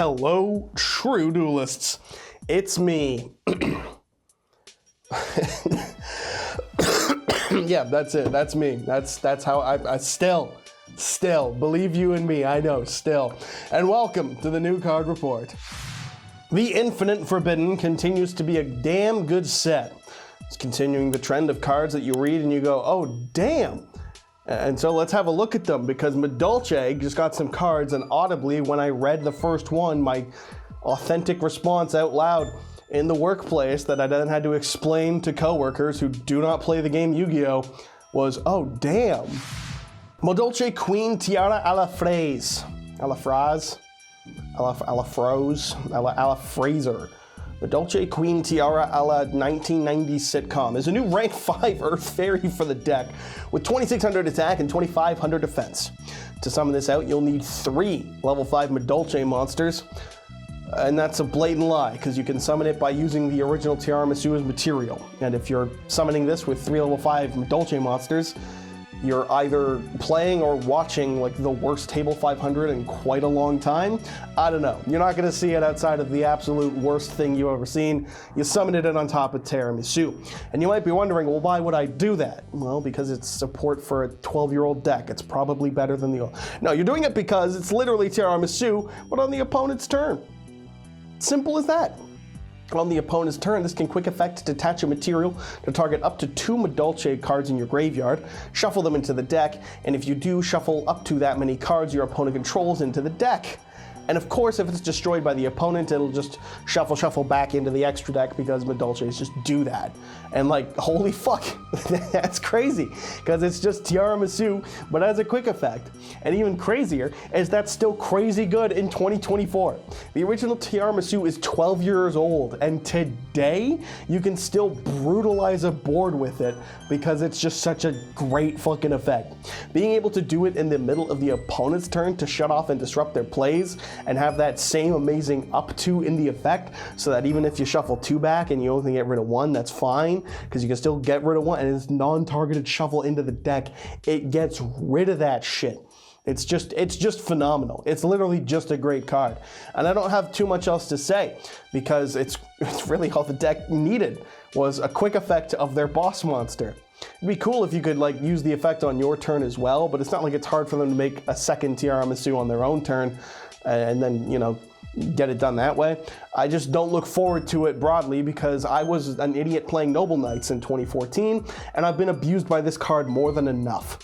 Hello, true duelists. It's me. Yeah, that's it. That's me. That's how I still, believe you and me, I know, still. And welcome to the new card report. The Infinite Forbidden continues to be a damn good set. It's continuing the trend of cards that you read and you go, oh, damn. And so let's have a look at them, because Madolche just got some cards, and audibly, when I read the first one, my authentic response out loud in the workplace that I then had to explain to coworkers who do not play the game Yu-Gi-Oh! Was, oh, damn. Madolche Queen Tiara a la Fraise. A la Fraise? A la Froze? A la Fraser. Madolche Queen Tiara a la 1990s sitcom is a new rank 5 Earth Fairy for the deck with 2600 attack and 2500 defense. To summon this out, you'll need 3 level 5 Madolche monsters, and that's a blatant lie because you can summon it by using the original Tiaramisu material. And if you're summoning this with 3 level 5 Madolche monsters, you're either playing or watching like the worst table 500 in quite a long time. I don't know. You're not gonna see it outside of the absolute worst thing you've ever seen. You summoned it on top of Tiaramisu. And you might be wondering, well, why would I do that? Well, because it's support for a 12-year-old deck. It's probably better than the old. No, you're doing it because it's literally Tiaramisu, but on the opponent's turn. Simple as that. On the opponent's turn, this can quick effect detach a material to target up to 2 Madolche cards in your graveyard, shuffle them into the deck, and if you do, shuffle up to that many cards your opponent controls into the deck. And of course, if it's destroyed by the opponent, it'll just shuffle back into the extra deck because Madolches just do that. And like, holy fuck, that's crazy, because it's just Tiaramisu, but as a quick effect. And even crazier is that's still crazy good in 2024. The original Tiaramisu is 12 years old, and today you can still brutalize a board with it because it's just such a great fucking effect. Being able to do it in the middle of the opponent's turn to shut off and disrupt their plays, and have that same amazing up 2 in the effect, so that even if you shuffle 2 back and you only get rid of 1, that's fine, because you can still get rid of 1, and it's non-targeted shuffle into the deck. It gets rid of that shit. It's just phenomenal. It's literally just a great card. And I don't have too much else to say, because it's really all the deck needed was a quick effect of their boss monster. It'd be cool if you could like use the effect on your turn as well, but it's not like it's hard for them to make a second Tiaramisu on their own turn and then, you know, get it done that way. I just don't look forward to it broadly because I was an idiot playing Noble Knights in 2014, and I've been abused by this card more than enough.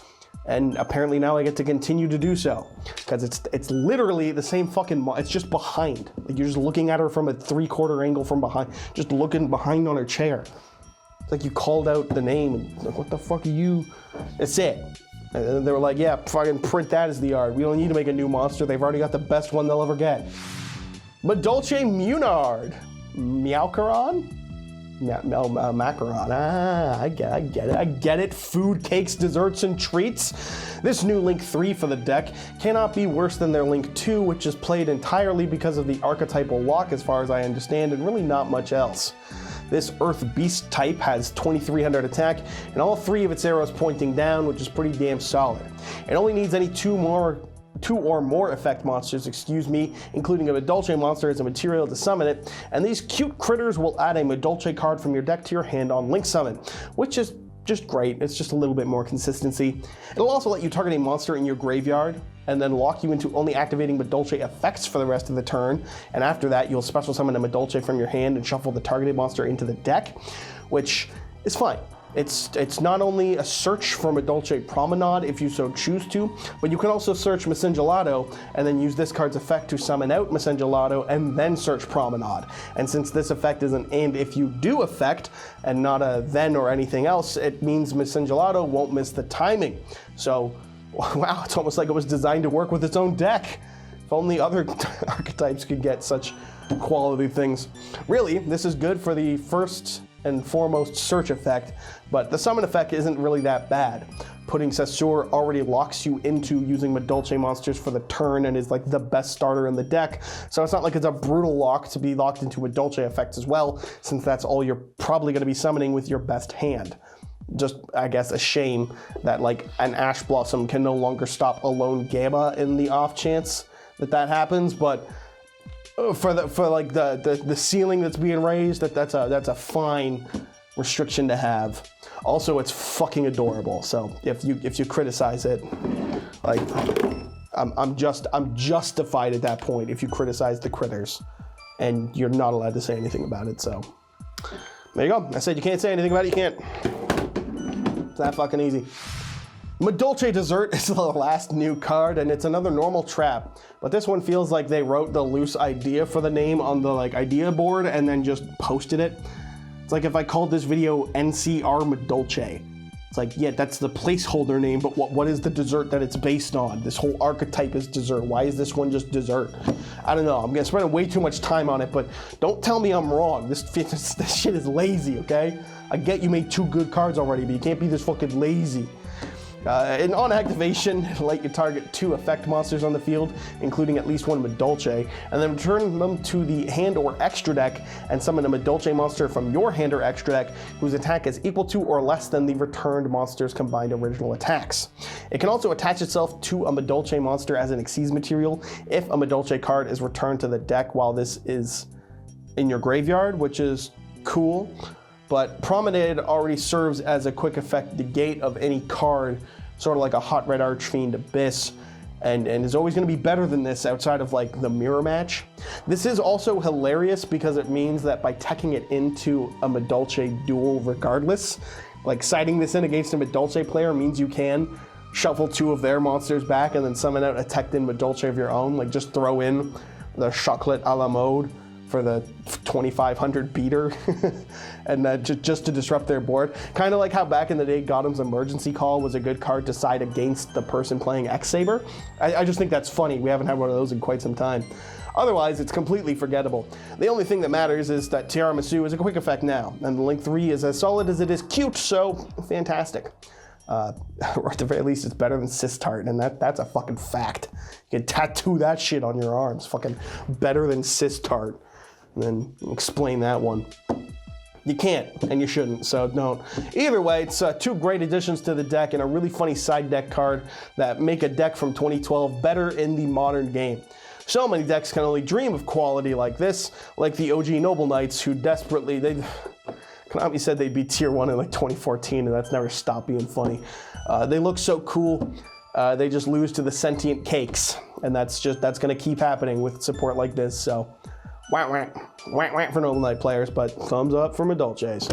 And apparently now I get to continue to do so, because it's literally the same fucking, it's just behind. Like you're just looking at her from a 3/4 angle from behind, just looking behind on her chair. It's like you called out the name and like, what the fuck are you? That's it. And they were like, yeah, fucking print that as the art. We don't need to make a new monster. They've already got the best one they'll ever get. Madolche Munard. Meowcaron? Macaron. Ah, I get it. Food, cakes, desserts, and treats. This new Link 3 for the deck cannot be worse than their Link 2, which is played entirely because of the archetypal lock, as far as I understand, and really not much else. This Earth Beast type has 2300 attack and all 3 of its arrows pointing down, which is pretty damn solid. It only needs any 2 or more effect monsters, including a Madolche monster as a material to summon it, and these cute critters will add a Madolche card from your deck to your hand on Link Summon, which is just great. It's just a little bit more consistency. It'll also let you target a monster in your graveyard and then lock you into only activating Madolche effects for the rest of the turn, and after that you'll special summon a Madolche from your hand and shuffle the targeted monster into the deck, which is fine. It's not only a search for Madolche Promenade if you so choose to, but you can also search Mesengelato and then use this card's effect to summon out Mesengelato and then search Promenade. And since this effect is an and if you do effect and not a then or anything else, it means Mesengelato won't miss the timing. So, wow, it's almost like it was designed to work with its own deck. If only other archetypes could get such quality things. Really, this is good for the first and foremost search effect, but the summon effect isn't really that bad. Putting Sessur already locks you into using Madolche monsters for the turn and is like the best starter in the deck, so it's not like it's a brutal lock to be locked into Madolche effects as well, since that's all you're probably going to be summoning with your best hand. Just, I guess, a shame that like an Ash Blossom can no longer stop a lone Gamma in the off chance that happens, but for like the ceiling that's being raised, that's a fine restriction to have. Also, it's fucking adorable. So if you criticize it, like I'm justified at that point if you criticize the critters, and you're not allowed to say anything about it. So there you go. I said you can't say anything about it. You can't. It's that fucking easy. Madolche Dessert is the last new card, and it's another normal trap. But this one feels like they wrote the loose idea for the name on the like idea board and then just posted it. It's like if I called this video NCR Madolche. It's like, yeah, that's the placeholder name, but what is the dessert that it's based on? This whole archetype is dessert. Why is this one just dessert? I don't know. I'm gonna spend way too much time on it, but don't tell me I'm wrong. This shit is lazy, okay? I get you made 2 good cards already, but you can't be this fucking lazy. And on activation, let your target 2 effect monsters on the field, including at least 1 Madolche, and then return them to the hand or extra deck and summon a Madolche monster from your hand or extra deck whose attack is equal to or less than the returned monster's combined original attacks. It can also attach itself to a Madolche monster as an Xyz material if a Madolche card is returned to the deck while this is in your graveyard, which is cool. But Promenade already serves as a quick effect negate of any card, sort of like a Hot Red Archfiend Abyss, and is always going to be better than this outside of like the mirror match. This is also hilarious because it means that by teching it into a Madolche duel regardless, like siding this in against a Madolche player means you can shuffle 2 of their monsters back and then summon out a teched-in Madolche of your own, like just throw in the Chocolat a la mode for the 2500 beater and just to disrupt their board. Kind of like how back in the day Gotham's Emergency Call was a good card to side against the person playing X-Saber. I just think that's funny. We haven't had one of those in quite some time. Otherwise, it's completely forgettable. The only thing that matters is that Tiaramisu is a quick effect now, and the Link 3 is as solid as it is cute, so fantastic. Or at the very least, it's better than Sistart, and that's a fucking fact. You can tattoo that shit on your arms. Fucking better than Sistart. And then explain that one. You can't, and you shouldn't, so don't. Either way, it's 2 great additions to the deck and a really funny side deck card that make a deck from 2012 better in the modern game. So many decks can only dream of quality like this, like the OG Noble Knights, who desperately, Konami said they'd be tier 1 in like 2014, and that's never stopped being funny. They look so cool. They just lose to the sentient cakes, and that's gonna keep happening with support like this, so. Whack, whack, whack, whack for Noble Knight players, but thumbs up for Madolches.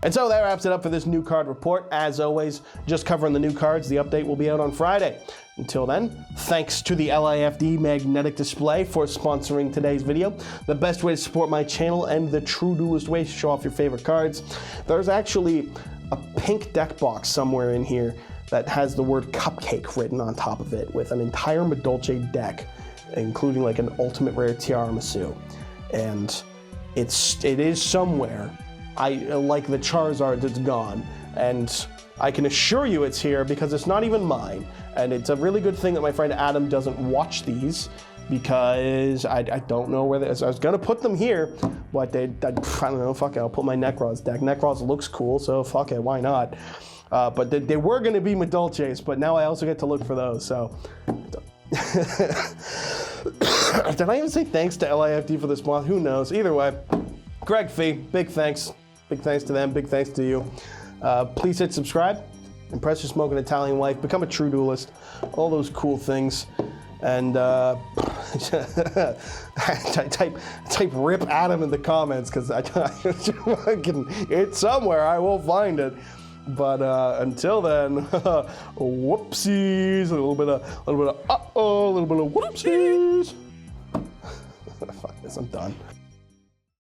And so that wraps it up for this new card report. As always, just covering the new cards. The update will be out on Friday. Until then, thanks to the LIFD Magnetic Display for sponsoring today's video. The best way to support my channel and the true duelist way to show off your favorite cards. There's actually a pink deck box somewhere in here that has the word Cupcake written on top of it with an entire Madolche deck, including like an ultimate rare Tiaramisu, and it is somewhere. Like the Charizard that's gone, and I can assure you it's here because it's not even mine, and it's a really good thing that my friend Adam doesn't watch these because I don't know where I was gonna put them here, but I don't know. Fuck it, I'll put my Necros deck. Necros looks cool, so fuck it, why not? But they were gonna be Madolches, but now I also get to look for those. So. Did I even say thanks to LIFD for this month? Who knows? Either way, Greg Fee, big thanks. Big thanks to them, big thanks to you. Please hit subscribe, impress your smoking Italian wife, become a true duelist, all those cool things. And type rip Adam in the comments because it's somewhere, I will find it. But until then, whoopsies, a little bit of uh-oh, a little bit of whoopsies. Fuck this, I'm done.